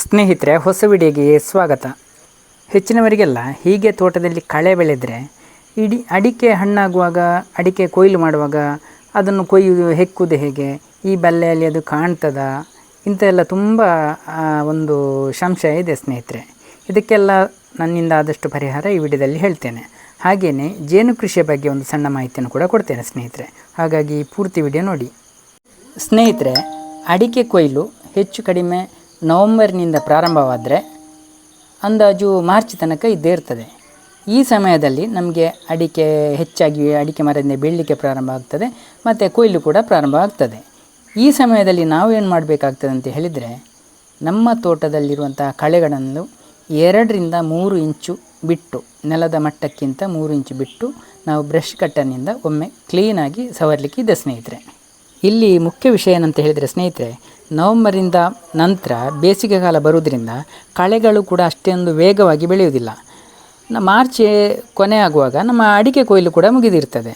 ಸ್ನೇಹಿತರೆ, ಹೊಸ ವಿಡಿಯೋಗೆ ಸ್ವಾಗತ. ಹೆಚ್ಚಿನವರಿಗೆಲ್ಲ ಹೀಗೆ ತೋಟದಲ್ಲಿ ಕಳೆ ಬೆಳೆದರೆ ಅಡಿಕೆ ಹಣ್ಣಾಗುವಾಗ, ಅಡಿಕೆ ಕೊಯ್ಲು ಮಾಡುವಾಗ ಅದನ್ನು ಹೆಕ್ಕುವುದು ಹೇಗೆ, ಈ ಬಲ್ಲೆಯಲ್ಲಿ ಅದು ಕಾಣ್ತದ ಇಂಥೆಲ್ಲ ತುಂಬ ಒಂದು ಸಂಶಯ ಇದೆ ಸ್ನೇಹಿತರೆ. ಇದಕ್ಕೆಲ್ಲ ನನ್ನಿಂದ ಆದಷ್ಟು ಪರಿಹಾರ ಈ ವಿಡಿಯೋದಲ್ಲಿ ಹೇಳ್ತೇನೆ. ಹಾಗೆಯೇ ಜೇನು ಕೃಷಿಯ ಬಗ್ಗೆ ಒಂದು ಸಣ್ಣ ಮಾಹಿತಿಯನ್ನು ಕೂಡ ಕೊಡ್ತೇನೆ ಸ್ನೇಹಿತರೆ. ಹಾಗಾಗಿ ಪೂರ್ತಿ ವಿಡಿಯೋ ನೋಡಿ ಸ್ನೇಹಿತರೆ. ಅಡಿಕೆ ಕೊಯ್ಲು ಹೆಚ್ಚು ಕಡಿಮೆ ನವಂಬರ್ನಿಂದ ಪ್ರಾರಂಭವಾದರೆ ಅಂದಾಜು ಮಾರ್ಚ್ ತನಕ ಇದ್ದೇ ಇರ್ತದೆ. ಈ ಸಮಯದಲ್ಲಿ ನಮಗೆ ಅಡಿಕೆ ಹೆಚ್ಚಾಗಿ ಅಡಿಕೆ ಮರದಿಂದ ಬೀಳಲಿಕ್ಕೆ ಪ್ರಾರಂಭ ಆಗ್ತದೆ ಮತ್ತು ಕೊಯ್ಲು ಕೂಡ ಪ್ರಾರಂಭ ಆಗ್ತದೆ. ಈ ಸಮಯದಲ್ಲಿ ನಾವು ಏನು ಮಾಡಬೇಕಾಗ್ತದೆ ಅಂತ ಹೇಳಿದರೆ, ನಮ್ಮ ತೋಟದಲ್ಲಿರುವಂಥ ಕಳೆಗಳನ್ನು 2ರಿಂದ 3 ಇಂಚು ಬಿಟ್ಟು, ನೆಲದ ಮಟ್ಟಕ್ಕಿಂತ 3 ಇಂಚು ಬಿಟ್ಟು ನಾವು ಬ್ರಷ್ ಕಟ್ಟರ್ನಿಂದ ಒಮ್ಮೆ ಕ್ಲೀನಾಗಿ ಸವರಲಿಕ್ಕೆ ಇದೆ ಸ್ನೇಹಿತರೆ. ಇಲ್ಲಿ ಮುಖ್ಯ ವಿಷಯ ಏನಂತ ಹೇಳಿದರೆ ಸ್ನೇಹಿತರೆ, ನವಂಬರಿಂದ ನಂತರ ಬೇಸಿಗೆಗಾಲ ಬರುವುದರಿಂದ ಕಳೆಗಳು ಕೂಡ ಅಷ್ಟೊಂದು ವೇಗವಾಗಿ ಬೆಳೆಯುವುದಿಲ್ಲ. ಮಾರ್ಚ್ ಕೊನೆ ಆಗುವಾಗ ನಮ್ಮ ಅಡಿಕೆ ಕೊಯ್ಲು ಕೂಡ ಮುಗಿದಿರ್ತದೆ.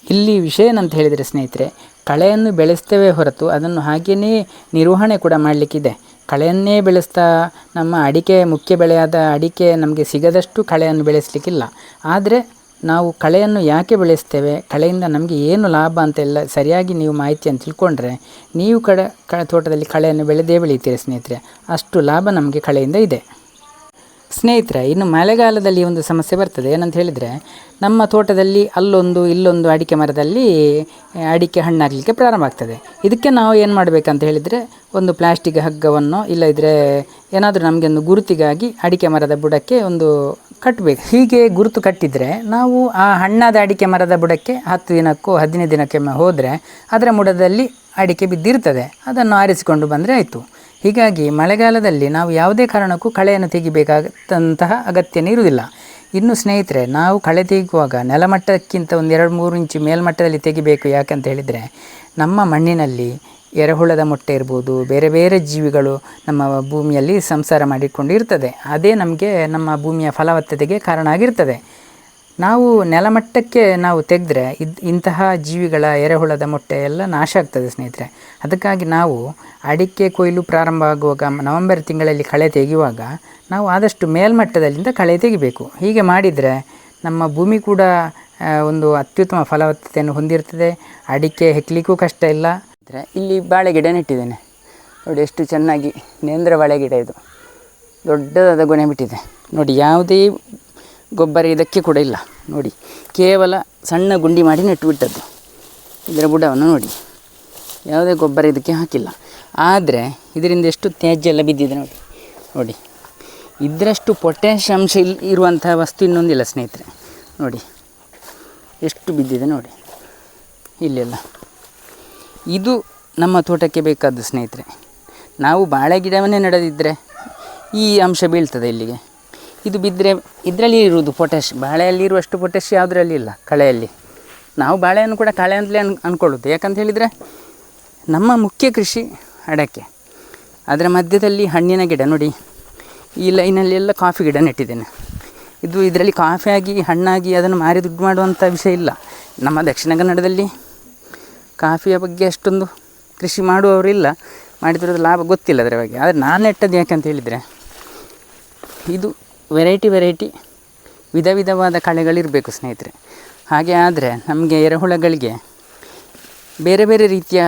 ಇಲ್ಲಿ ವಿಷಯ ಏನಂತ ಹೇಳಿದರೆ ಸ್ನೇಹಿತರೆ, ಕಳೆಯನ್ನು ಬೆಳೆಸ್ತೇವೆ ಹೊರತು ಅದನ್ನು ಹಾಗೆಯೇ ನಿರ್ವಹಣೆ ಕೂಡ ಮಾಡಲಿಕ್ಕಿದೆ. ಕಳೆಯನ್ನೇ ಬೆಳೆಸ್ತಾ ನಮ್ಮ ಅಡಿಕೆ ಮುಖ್ಯ ಬೆಳೆಯಾದ ಅಡಿಕೆ ನಮಗೆ ಸಿಗದಷ್ಟು ಕಳೆಯನ್ನು ಬೆಳೆಸಲಿಕ್ಕಿಲ್ಲ. ಆದರೆ ನಾವು ಕಳೆಯನ್ನು ಯಾಕೆ ಬೆಳೆಸ್ತೇವೆ, ಕಳೆಯಿಂದ ನಮಗೆ ಏನು ಲಾಭ ಅಂತೆಲ್ಲ ಸರಿಯಾಗಿ ನೀವು ಮಾಹಿತಿಯನ್ನು ತಿಳ್ಕೊಂಡ್ರೆ ನೀವು ತೋಟದಲ್ಲಿ ಕಳೆಯನ್ನು ಬೆಳೀತೀರಿ ಸ್ನೇಹಿತರೆ. ಅಷ್ಟು ಲಾಭ ನಮಗೆ ಕಳೆಯಿಂದ ಇದೆ ಸ್ನೇಹಿತರೆ. ಇನ್ನು ಮಳೆಗಾಲದಲ್ಲಿ ಒಂದು ಸಮಸ್ಯೆ ಬರ್ತದೆ. ಏನಂತ ಹೇಳಿದರೆ, ನಮ್ಮ ತೋಟದಲ್ಲಿ ಅಲ್ಲೊಂದು ಇಲ್ಲೊಂದು ಅಡಿಕೆ ಮರದಲ್ಲಿ ಅಡಿಕೆ ಹಣ್ಣಾಗಲಿಕ್ಕೆ ಪ್ರಾರಂಭ ಆಗ್ತದೆ. ಇದಕ್ಕೆ ನಾವು ಏನು ಮಾಡಬೇಕಂತ ಹೇಳಿದರೆ, ಒಂದು ಪ್ಲಾಸ್ಟಿಕ್ ಹಗ್ಗವನ್ನು ಇಲ್ಲದಿದ್ದರೆ ಏನಾದರೂ ನಮಗೆ ಒಂದು ಗುರುತಿಗಾಗಿ ಅಡಿಕೆ ಮರದ ಬುಡಕ್ಕೆ ಒಂದು ಕಟ್ಟಬೇಕು. ಹೀಗೆ ಗುರುತು ಕಟ್ಟಿದರೆ ನಾವು ಆ ಹಣ್ಣಾದ ಅಡಿಕೆ ಮರದ ಬುಡಕ್ಕೆ 10 ದಿನಕ್ಕೋ 15 ದಿನಕ್ಕೊಮ್ಮೆ ಹೋದರೆ ಅದರ ಬುಡದಲ್ಲಿ ಅಡಿಕೆ ಬಿದ್ದಿರ್ತದೆ. ಅದನ್ನು ಆರಿಸಿಕೊಂಡು ಬಂದರೆ ಆಯಿತು. ಹೀಗಾಗಿ ಮಳೆಗಾಲದಲ್ಲಿ ನಾವು ಯಾವುದೇ ಕಾರಣಕ್ಕೂ ಕಳೆಯನ್ನು ತೆಗಿಬೇಕಾದಂತಹ ಅಗತ್ಯನೇ ಇರುವುದಿಲ್ಲ. ಇನ್ನು ಸ್ನೇಹಿತರೆ, ನಾವು ಕಳೆ ತೆಗೆಯುವಾಗ ನೆಲಮಟ್ಟಕ್ಕಿಂತ ಒಂದು 2-3 ಇಂಚು ಮೇಲ್ಮಟ್ಟದಲ್ಲಿ ತೆಗಿಬೇಕು. ಯಾಕಂತ ಹೇಳಿದರೆ, ನಮ್ಮ ಮಣ್ಣಿನಲ್ಲಿ ಎರೆಹುಳದ ಮೊಟ್ಟೆ ಇರ್ಬೋದು, ಬೇರೆ ಬೇರೆ ಜೀವಿಗಳು ನಮ್ಮ ಭೂಮಿಯಲ್ಲಿ ಸಂಸಾರ ಮಾಡಿಕೊಂಡಿರ್ತದೆ. ಅದೇ ನಮಗೆ ನಮ್ಮ ಭೂಮಿಯ ಫಲವತ್ತತೆಗೆ ಕಾರಣ ಆಗಿರ್ತದೆ. ನಾವು ನೆಲಮಟ್ಟಕ್ಕೆ ನಾವು ತೆಗೆದ್ರೆ ಇಂತಹ ಜೀವಿಗಳ ಎರೆಹುಳದ ಮೊಟ್ಟೆ ಎಲ್ಲ ನಾಶ ಆಗ್ತದೆ ಸ್ನೇಹಿತರೆ. ಅದಕ್ಕಾಗಿ ನಾವು ಅಡಿಕೆ ಕೊಯ್ಲು ಪ್ರಾರಂಭ ಆಗುವಾಗ ನವಂಬರ್ ತಿಂಗಳಲ್ಲಿ ಕಳೆ ತೆಗೆಯುವಾಗ ನಾವು ಆದಷ್ಟು ಮೇಲ್ಮಟ್ಟದಲ್ಲಿಂದ ಕಳೆ ತೆಗಿಬೇಕು. ಹೀಗೆ ಮಾಡಿದರೆ ನಮ್ಮ ಭೂಮಿ ಕೂಡ ಒಂದು ಅತ್ಯುತ್ತಮ ಫಲವತ್ತತೆಯನ್ನು ಹೊಂದಿರ್ತದೆ. ಅಡಿಕೆ ಹೆಕ್ಕಲಿಕ್ಕೂ ಕಷ್ಟ ಇಲ್ಲ. ಇಲ್ಲಿ ಬಾಳೆ ಗಿಡ ನೆಟ್ಟಿದ್ದೇನೆ ನೋಡಿ, ಎಷ್ಟು ಚೆನ್ನಾಗಿ ನೇಂದ್ರ ಬಾಳೆ ಗಿಡ. ಇದು ದೊಡ್ಡದಾದ ಗೊನೆ ಬಿಟ್ಟಿದೆ ನೋಡಿ. ಯಾವುದೇ ಗೊಬ್ಬರ ಇದಕ್ಕೆ ಕೂಡ ಇಲ್ಲ ನೋಡಿ, ಕೇವಲ ಸಣ್ಣ ಗುಂಡಿ ಮಾಡಿ ನೆಟ್ಟು ಬಿಟ್ಟದ್ದು. ಇದರ ಬುಡವನ್ನು ನೋಡಿ, ಯಾವುದೇ ಗೊಬ್ಬರ ಇದಕ್ಕೆ ಹಾಕಿಲ್ಲ. ಆದರೆ ಇದರಿಂದ ಎಷ್ಟು ತ್ಯಾಜ್ಯ ಎಲ್ಲ ಬಿದ್ದಿದೆ ನೋಡಿ. ನೋಡಿ, ಇದರಷ್ಟು ಪೊಟ್ಯಾಷ್ ಅಂಶ ಇರುವಂಥ ವಸ್ತು ಇನ್ನೊಂದಿಲ್ಲ ಸ್ನೇಹಿತರೆ. ನೋಡಿ ಎಷ್ಟು ಬಿದ್ದಿದೆ ನೋಡಿ ಇಲ್ಲೆಲ್ಲ. ಇದು ನಮ್ಮ ತೋಟಕ್ಕೆ ಬೇಕಾದ್ದು ಸ್ನೇಹಿತರೆ. ನಾವು ಬಾಳೆ ಗಿಡವನ್ನೇ ನೆಡದಿದ್ದರೆ ಈ ಅಂಶ ಬೀಳ್ತದೆ ಇಲ್ಲಿಗೆ. ಇದು ಬಿದ್ದರೆ ಇದರಲ್ಲಿ ಇರುವುದು ಪೊಟ್ಯಾಷ್, ಬಾಳೆಯಲ್ಲಿ ಇರುವಷ್ಟು ಪೊಟ್ಯಾಷ್ ಯಾವುದರಲ್ಲಿ ಇಲ್ಲ ಕಳೆಯಲ್ಲಿ. ನಾವು ಬಾಳೆಯನ್ನು ಕೂಡ ಕಳೆ ಅಂತಲೇ ಅಂದ್ಕೊಳ್ಳೋದು. ಯಾಕಂತ ಹೇಳಿದರೆ ನಮ್ಮ ಮುಖ್ಯ ಕೃಷಿ ಅಡಕೆ, ಅದರ ಮಧ್ಯದಲ್ಲಿ ಹಣ್ಣಿನ ಗಿಡ ನೋಡಿ. ಈ ಲೈನಲ್ಲಿ ಎಲ್ಲ ಕಾಫಿ ಗಿಡ ನೆಟ್ಟಿದ್ದೇನೆ. ಇದರಲ್ಲಿ ಕಾಫಿ ಆಗಿ ಹಣ್ಣಾಗಿ ಅದನ್ನು ಮಾರಿ ದುಡ್ಡು ಮಾಡುವಂಥ ವಿಷಯ ಇಲ್ಲ. ನಮ್ಮ ದಕ್ಷಿಣ ಕನ್ನಡದಲ್ಲಿ ಕಾಫಿಯ ಬಗ್ಗೆ ಅಷ್ಟೊಂದು ಕೃಷಿ ಮಾಡುವವರಿಲ್ಲ, ಮಾಡಿದ್ರದ್ದು ಲಾಭ ಗೊತ್ತಿಲ್ಲ ಅದರ ಬಗ್ಗೆ. ಆದರೆ ನಾನು ನೆಟ್ಟದ್ದು ಯಾಕಂತ ಹೇಳಿದರೆ, ಇದು ವೆರೈಟಿ ವಿಧ ವಿಧವಾದ ಕಳೆಗಳಿರಬೇಕು ಸ್ನೇಹಿತರೆ. ಹಾಗೆ ಆದರೆ ನಮಗೆ ಎರೆಹುಳಗಳಿಗೆ ಬೇರೆ ಬೇರೆ ರೀತಿಯ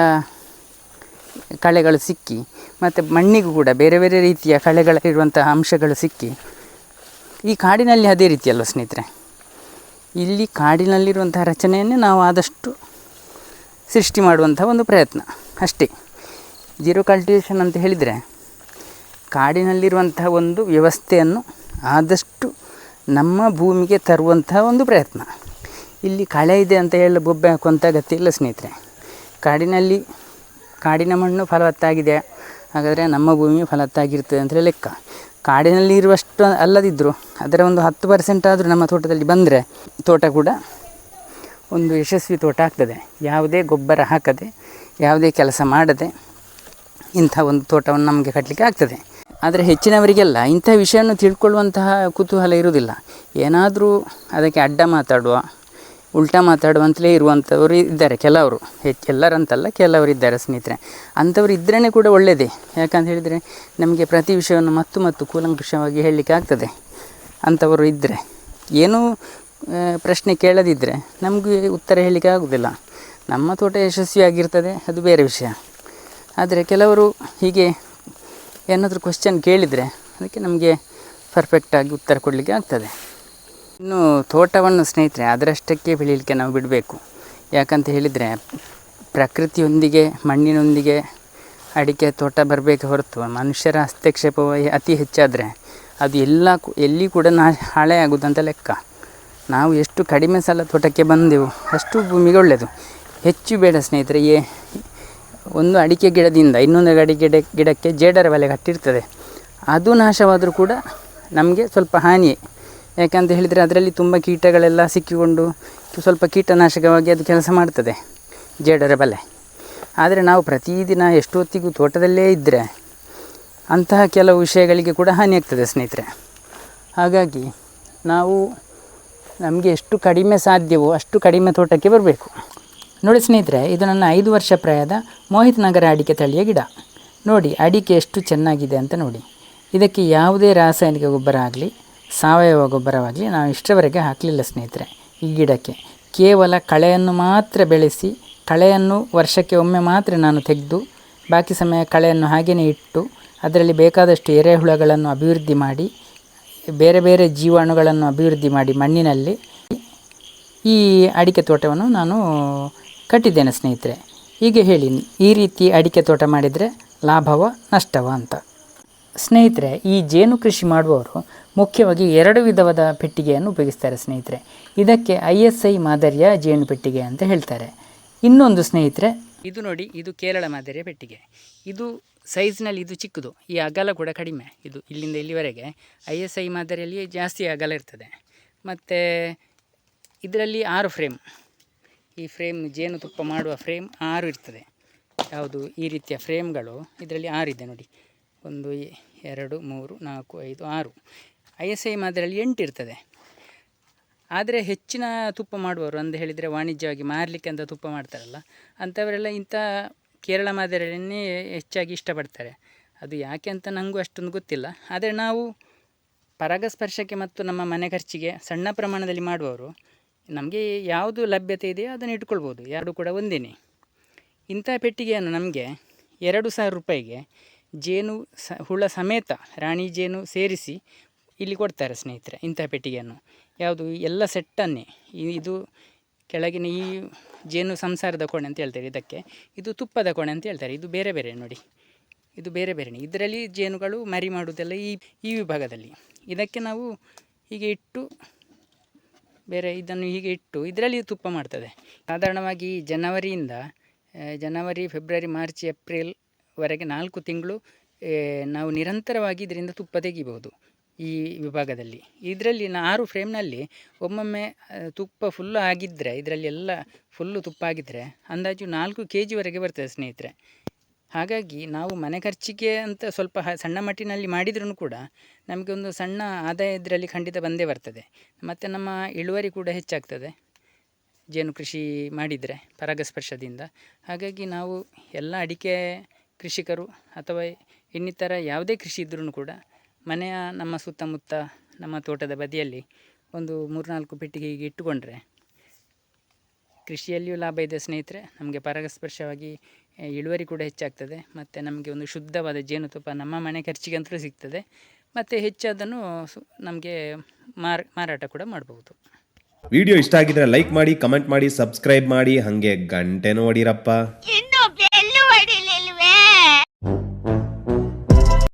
ಕಳೆಗಳು ಸಿಕ್ಕಿ, ಮತ್ತು ಮಣ್ಣಿಗೂ ಕೂಡ ಬೇರೆ ಬೇರೆ ರೀತಿಯ ಕಳೆಗಳಿರುವಂತಹ ಅಂಶಗಳು ಸಿಕ್ಕಿ, ಈ ಕಾಡಿನಲ್ಲಿ ಅದೇ ರೀತಿಯಲ್ವ ಸ್ನೇಹಿತರೆ. ಇಲ್ಲಿ ಕಾಡಿನಲ್ಲಿರುವಂಥ ರಚನೆಯನ್ನೇ ನಾವು ಆದಷ್ಟು ಸೃಷ್ಟಿ ಮಾಡುವಂಥ ಒಂದು ಪ್ರಯತ್ನ ಅಷ್ಟೇ. ಜೀರೋ ಕಲ್ಟಿವೇಷನ್ ಅಂತ ಹೇಳಿದರೆ, ಕಾಡಿನಲ್ಲಿರುವಂತಹ ಒಂದು ವ್ಯವಸ್ಥೆಯನ್ನು ಆದಷ್ಟು ನಮ್ಮ ಭೂಮಿಗೆ ತರುವಂತಹ ಒಂದು ಪ್ರಯತ್ನ. ಇಲ್ಲಿ ಕಳೆ ಇದೆ ಅಂತ ಹೇಳಿ ಬೊಬ್ಬೆ ಹಾಕುವಂಥ ಅಗತ್ಯ ಇಲ್ಲ ಸ್ನೇಹಿತರೆ. ಕಾಡಿನ ಮಣ್ಣು ಫಲವತ್ತಾಗಿದೆ, ಹಾಗಾದರೆ ನಮ್ಮ ಭೂಮಿ ಫಲವತ್ತಾಗಿರ್ತದೆ ಅಂತೇಳಿ ಲೆಕ್ಕ. ಕಾಡಿನಲ್ಲಿ ಇರುವಷ್ಟು ಅಲ್ಲದಿದ್ದರೂ ಅದರ ಒಂದು 10% ಆದರೂ ನಮ್ಮ ತೋಟದಲ್ಲಿ ಬಂದರೆ ತೋಟ ಕೂಡ ಒಂದು ಯಶಸ್ವಿ ತೋಟ ಆಗ್ತದೆ. ಯಾವುದೇ ಗೊಬ್ಬರ ಹಾಕದೆ, ಯಾವುದೇ ಕೆಲಸ ಮಾಡದೆ ಇಂಥ ಒಂದು ತೋಟವನ್ನು ನಮಗೆ ಕಟ್ಟಲಿಕ್ಕೆ ಆಗ್ತದೆ. ಆದರೆ ಹೆಚ್ಚಿನವರಿಗೆಲ್ಲ ಇಂಥ ವಿಷಯವನ್ನು ತಿಳ್ಕೊಳ್ಳುವಂತಹ ಕುತೂಹಲ ಇರುವುದಿಲ್ಲ. ಏನಾದರೂ ಅದಕ್ಕೆ ಅಡ್ಡ ಮಾತಾಡುವ, ಉಲ್ಟಾ ಮಾತಾಡುವಂತಲೇ ಇರುವಂಥವರು ಇದ್ದಾರೆ ಕೆಲವರು, ಎಲ್ಲರಂತಲ್ಲ ಕೆಲವರು ಇದ್ದಾರೆ ಸ್ನೇಹಿತರೆ. ಅಂಥವ್ರು ಇದ್ರೇ ಕೂಡ ಒಳ್ಳೆಯದೇ. ಯಾಕಂತ ಹೇಳಿದರೆ ನಮಗೆ ಪ್ರತಿ ವಿಷಯವನ್ನು ಮತ್ತು ಕೂಲಂಕುಷವಾಗಿ ಹೇಳಲಿಕ್ಕೆ ಆಗ್ತದೆ. ಅಂಥವರು ಇದ್ದರೆ ಏನೂ ಪ್ರಶ್ನೆ ಕೇಳದಿದ್ದರೆ ನಮಗೆ ಉತ್ತರ ಹೇಳಲಿಕ್ಕೆ ಆಗೋದಿಲ್ಲ. ನಮ್ಮ ತೋಟ ಯಶಸ್ವಿಯಾಗಿರ್ತದೆ, ಅದು ಬೇರೆ ವಿಷಯ. ಆದರೆ ಕೆಲವರು ಹೀಗೆ ಏನಾದರೂ ಕ್ವಶ್ಚನ್ ಕೇಳಿದರೆ ಅದಕ್ಕೆ ನಮಗೆ ಪರ್ಫೆಕ್ಟಾಗಿ ಉತ್ತರ ಕೊಡಲಿಕ್ಕೆ ಆಗ್ತದೆ. ಇನ್ನು ತೋಟವನ್ನು ಸ್ನೇಹಿತರೆ ಅದರಷ್ಟಕ್ಕೆ ಬೆಳೀಲಿಕ್ಕೆ ನಾವು ಬಿಡಬೇಕು. ಯಾಕಂತ ಹೇಳಿದರೆ ಪ್ರಕೃತಿಯೊಂದಿಗೆ ಮಣ್ಣಿನೊಂದಿಗೆ ಅಡಿಕೆ ತೋಟ ಬರಬೇಕು ಹೊರತು ಮನುಷ್ಯರ ಹಸ್ತಕ್ಷೇಪ ಅತಿ ಹೆಚ್ಚಾದರೆ ಅದು ಎಲ್ಲಿ ಕೂಡ ಹಾಳೆ ಆಗೋದಂತ ಲೆಕ್ಕ. ನಾವು ಎಷ್ಟು ಕಡಿಮೆ ಸಲ ತೋಟಕ್ಕೆ ಬಂದೆವು ಅಷ್ಟು ಭೂಮಿಗೆ ಒಳ್ಳೆಯದು. ಹೆಚ್ಚು ಬೇಡ ಸ್ನೇಹಿತರೆ. ಒಂದು ಅಡಿಕೆ ಗಿಡದಿಂದ ಇನ್ನೊಂದು ಗಿಡಕ್ಕೆ ಜೇಡರ ಬಲೆ ಕಟ್ಟಿರ್ತದೆ, ಅದು ನಾಶವಾದರೂ ಕೂಡ ನಮಗೆ ಸ್ವಲ್ಪ ಹಾನಿಯೇ. ಯಾಕಂತ ಹೇಳಿದರೆ ಅದರಲ್ಲಿ ತುಂಬ ಕೀಟಗಳೆಲ್ಲ ಸಿಕ್ಕಿಕೊಂಡು ಸ್ವಲ್ಪ ಕೀಟನಾಶಕವಾಗಿ ಅದು ಕೆಲಸ ಮಾಡ್ತದೆ, ಜೇಡರ ಬಲೆ. ಆದರೆ ನಾವು ಪ್ರತಿದಿನ ಎಷ್ಟೊತ್ತಿಗೂ ತೋಟದಲ್ಲೇ ಇದ್ದರೆ ಅಂತಹ ಕೆಲವು ವಿಷಯಗಳಿಗೆ ಕೂಡ ಹಾನಿಯಾಗ್ತದೆ ಸ್ನೇಹಿತರೆ. ಹಾಗಾಗಿ ನಾವು ನಮಗೆ ಎಷ್ಟು ಕಡಿಮೆ ಸಾಧ್ಯವೋ ಅಷ್ಟು ಕಡಿಮೆ ತೋಟಕ್ಕೆ ಬರಬೇಕು. ನೋಡಿ ಸ್ನೇಹಿತರೆ, ಇದು ನನ್ನ 5 ವರ್ಷ ಪ್ರಾಯದ ಮೋಹಿತ್ ನಗರ ಅಡಿಕೆ ತಳಿಯ ಗಿಡ. ನೋಡಿ ಅಡಿಕೆ ಎಷ್ಟು ಚೆನ್ನಾಗಿದೆ ಅಂತ ನೋಡಿ. ಇದಕ್ಕೆ ಯಾವುದೇ ರಾಸಾಯನಿಕ ಗೊಬ್ಬರ ಆಗಲಿ ಸಾವಯವ ಗೊಬ್ಬರವಾಗಲಿ ನಾವು ಇಷ್ಟರವರೆಗೆ ಹಾಕಲಿಲ್ಲ ಸ್ನೇಹಿತರೆ. ಈ ಗಿಡಕ್ಕೆ ಕೇವಲ ಕಳೆಯನ್ನು ಮಾತ್ರ ಬೆಳೆಸಿ, ಕಳೆಯನ್ನು ವರ್ಷಕ್ಕೆ ಒಮ್ಮೆ ಮಾತ್ರ ನಾನು ತೆಗೆದು ಬಾಕಿ ಸಮಯ ಕಳೆಯನ್ನು ಹಾಗೆಯೇ ಇಟ್ಟು ಅದರಲ್ಲಿ ಬೇಕಾದಷ್ಟು ಎರೆಹುಳುಗಳನ್ನು ಅಭಿವೃದ್ಧಿ ಮಾಡಿ, ಬೇರೆ ಬೇರೆ ಜೀವಾಣುಗಳನ್ನು ಅಭಿವೃದ್ಧಿ ಮಾಡಿ ಮಣ್ಣಿನಲ್ಲಿ ಈ ಅಡಿಕೆ ತೋಟವನ್ನು ನಾನು ಕಟ್ಟಿದ್ದೇನೆ ಸ್ನೇಹಿತರೆ. ಹೀಗೆ ಹೇಳಿ, ಈ ರೀತಿ ಅಡಿಕೆ ತೋಟ ಮಾಡಿದರೆ ಲಾಭವ ನಷ್ಟವ ಅಂತ. ಸ್ನೇಹಿತರೆ, ಈ ಜೇನು ಕೃಷಿ ಮಾಡುವವರು ಮುಖ್ಯವಾಗಿ 2 ವಿಧವಾದ ಪೆಟ್ಟಿಗೆಯನ್ನು ಉಪಯೋಗಿಸ್ತಾರೆ ಸ್ನೇಹಿತರೆ. ಇದಕ್ಕೆ ISI ಮಾದರಿಯ ಜೇನು ಪೆಟ್ಟಿಗೆ ಅಂತ ಹೇಳ್ತಾರೆ. ಇನ್ನೊಂದು ಸ್ನೇಹಿತರೆ, ಇದು ನೋಡಿ, ಇದು ಕೇರಳ ಮಾದರಿಯ ಪೆಟ್ಟಿಗೆ. ಇದು ಸೈಜ್ನಲ್ಲಿ ಇದು ಚಿಕ್ಕದು, ಈ ಅಗಲ ಕೂಡ ಕಡಿಮೆ. ಇದು ಇಲ್ಲಿಂದ ಇಲ್ಲಿವರೆಗೆ ISI ಮಾದರಿಯಲ್ಲಿ ಜಾಸ್ತಿ ಅಗಲ ಇರ್ತದೆ. ಮತ್ತು ಇದರಲ್ಲಿ 6 ಫ್ರೇಮ್. ಈ ಫ್ರೇಮ್ ಜೇನುತುಪ್ಪ ಮಾಡುವ ಫ್ರೇಮ್ 6 ಇರ್ತದೆ. ಯಾವುದು ಈ ರೀತಿಯ ಫ್ರೇಮ್ಗಳು ಇದರಲ್ಲಿ 6 ಇದೆ ನೋಡಿ. 1 2 3 4 5 6. ISI ಮಾದರಿಯಲ್ಲಿ 8 ಇರ್ತದೆ. ಆದರೆ ಹೆಚ್ಚಿನ ತುಪ್ಪ ಮಾಡುವವರು ಅಂತ ಹೇಳಿದರೆ ವಾಣಿಜ್ಯವಾಗಿ ಮಾರಲಿಕ್ಕೆ ಅಂತ ತುಪ್ಪ ಮಾಡ್ತಾರಲ್ಲ, ಅಂಥವರೆಲ್ಲ ಇಂಥ ಕೇರಳ ಮಾದರಿಯನ್ನೇ ಹೆಚ್ಚಾಗಿ ಇಷ್ಟಪಡ್ತಾರೆ. ಅದು ಯಾಕೆ ಅಂತ ನನಗೂ ಅಷ್ಟೊಂದು ಗೊತ್ತಿಲ್ಲ. ಆದರೆ ನಾವು ಪರಾಗಸ್ಪರ್ಶಕ್ಕೆ ಮತ್ತು ನಮ್ಮ ಮನೆ ಖರ್ಚಿಗೆ ಸಣ್ಣ ಪ್ರಮಾಣದಲ್ಲಿ ಮಾಡುವವರು ನಮಗೆ ಯಾವುದು ಲಭ್ಯತೆ ಇದೆಯೋ ಅದನ್ನು ಇಟ್ಕೊಳ್ಬೋದು. 2 ಕೂಡ ಒಂದೇನೆ. ಇಂಥ ಪೆಟ್ಟಿಗೆಯನ್ನು ನಮಗೆ 2,000 ರೂಪಾಯಿಗೆ ಜೇನು ಹುಳ ಸಮೇತ ರಾಣಿ ಜೇನು ಸೇರಿಸಿ ಇಲ್ಲಿ ಕೊಡ್ತಾರೆ ಸ್ನೇಹಿತರೆ. ಇಂಥ ಪೆಟ್ಟಿಗೆಯನ್ನು ಯಾವುದು ಎಲ್ಲ ಸೆಟ್ಟನ್ನೇ, ಇದು ಕೆಳಗಿನ ಈ ಜೇನು ಸಂಸಾರದ ಕೋಣೆ ಅಂತ ಹೇಳ್ತಾರೆ ಇದಕ್ಕೆ, ಇದು ತುಪ್ಪದ ಕೋಣೆ ಅಂತ ಹೇಳ್ತಾರೆ. ಇದು ಬೇರೆ ಬೇರೆ ನೋಡಿ, ಇದು ಬೇರೆ ಬೇರೆನೇ. ಇದರಲ್ಲಿ ಜೇನುಗಳು ಮರಿ ಮಾಡುವುದೆಲ್ಲ ಈ ವಿಭಾಗದಲ್ಲಿ. ಇದಕ್ಕೆ ನಾವು ಹೀಗೆ ಇಟ್ಟು ಬೇರೆ ಇದನ್ನು ಹೀಗೆ ಇಟ್ಟು ಇದರಲ್ಲಿ ತುಪ್ಪ ಮಾಡ್ತದೆ. ಸಾಧಾರಣವಾಗಿ ಜನವರಿ ಫೆಬ್ರವರಿ ಮಾರ್ಚ್ ಏಪ್ರಿಲ್ವರೆಗೆ 4 ತಿಂಗಳು ನಾವು ನಿರಂತರವಾಗಿ ಇದರಿಂದ ತುಪ್ಪ ತೆಗಿಬೋದು ಈ ವಿಭಾಗದಲ್ಲಿ. ಇದರಲ್ಲಿ 6 ಫ್ರೇಮ್ನಲ್ಲಿ ಒಮ್ಮೊಮ್ಮೆ ತುಪ್ಪ ಫುಲ್ಲು ಆಗಿದ್ದರೆ, ಇದರಲ್ಲಿ ಎಲ್ಲ ಫುಲ್ಲು ತುಪ್ಪ ಆಗಿದ್ದರೆ ಅಂದಾಜು 4 kg ಬರ್ತದೆ ಸ್ನೇಹಿತರೆ. ಹಾಗಾಗಿ ನಾವು ಮನೆ ಖರ್ಚಿಗೆ ಅಂತ ಸ್ವಲ್ಪ ಸಣ್ಣ ಮಟ್ಟಿನಲ್ಲಿ ಮಾಡಿದ್ರೂ ಕೂಡ ನಮಗೆ ಒಂದು ಸಣ್ಣ ಆದಾಯ ಇದರಲ್ಲಿ ಖಂಡಿತ ಬಂದೇ ಬರ್ತದೆ. ಮತ್ತು ನಮ್ಮ ಇಳುವರಿ ಕೂಡ ಹೆಚ್ಚಾಗ್ತದೆ ಜೇನು ಕೃಷಿ ಮಾಡಿದರೆ ಪರಾಗಸ್ಪರ್ಶದಿಂದ. ಹಾಗಾಗಿ ನಾವು ಎಲ್ಲ ಅಡಿಕೆ ಕೃಷಿಕರು ಅಥವಾ ಇನ್ನಿತರ ಯಾವುದೇ ಕೃಷಿ ಇದ್ರೂ ಕೂಡ ಮನೆಯ ನಮ್ಮ ಸುತ್ತಮುತ್ತ ನಮ್ಮ ತೋಟದ ಬದಿಯಲ್ಲಿ ಒಂದು 3-4 ಪೆಟ್ಟಿಗೆ ಹೀಗೆ ಇಟ್ಟುಕೊಂಡ್ರೆ ಕೃಷಿಯಲ್ಲಿಯೂ ಲಾಭ ಇದೆ ಸ್ನೇಹಿತರೆ. ನಮಗೆ ಪರಾಗಸ್ಪರ್ಶವಾಗಿ ಇಳುವರಿ ಕೂಡ ಹೆಚ್ಚಾಗ್ತದೆ. ಮತ್ತು ನಮಗೆ ಒಂದು ಶುದ್ಧವಾದ ಜೇನುತುಪ್ಪ ನಮ್ಮ ಮನೆ ಖರ್ಚಿಗಂತೂ ಸಿಗ್ತದೆ. ಮತ್ತು ಹೆಚ್ಚಾದನ್ನು ನಮಗೆ ಮಾರಾಟ ಕೂಡ ಮಾಡ್ಬೋದು. ವಿಡಿಯೋ ಇಷ್ಟ ಆಗಿದ್ರೆ ಲೈಕ್ ಮಾಡಿ, ಕಮೆಂಟ್ ಮಾಡಿ, ಸಬ್ಸ್ಕ್ರೈಬ್ ಮಾಡಿ, ಹಾಗೆ ಗಂಟೆನೂ ಹೊಡೀರಪ್ಪ.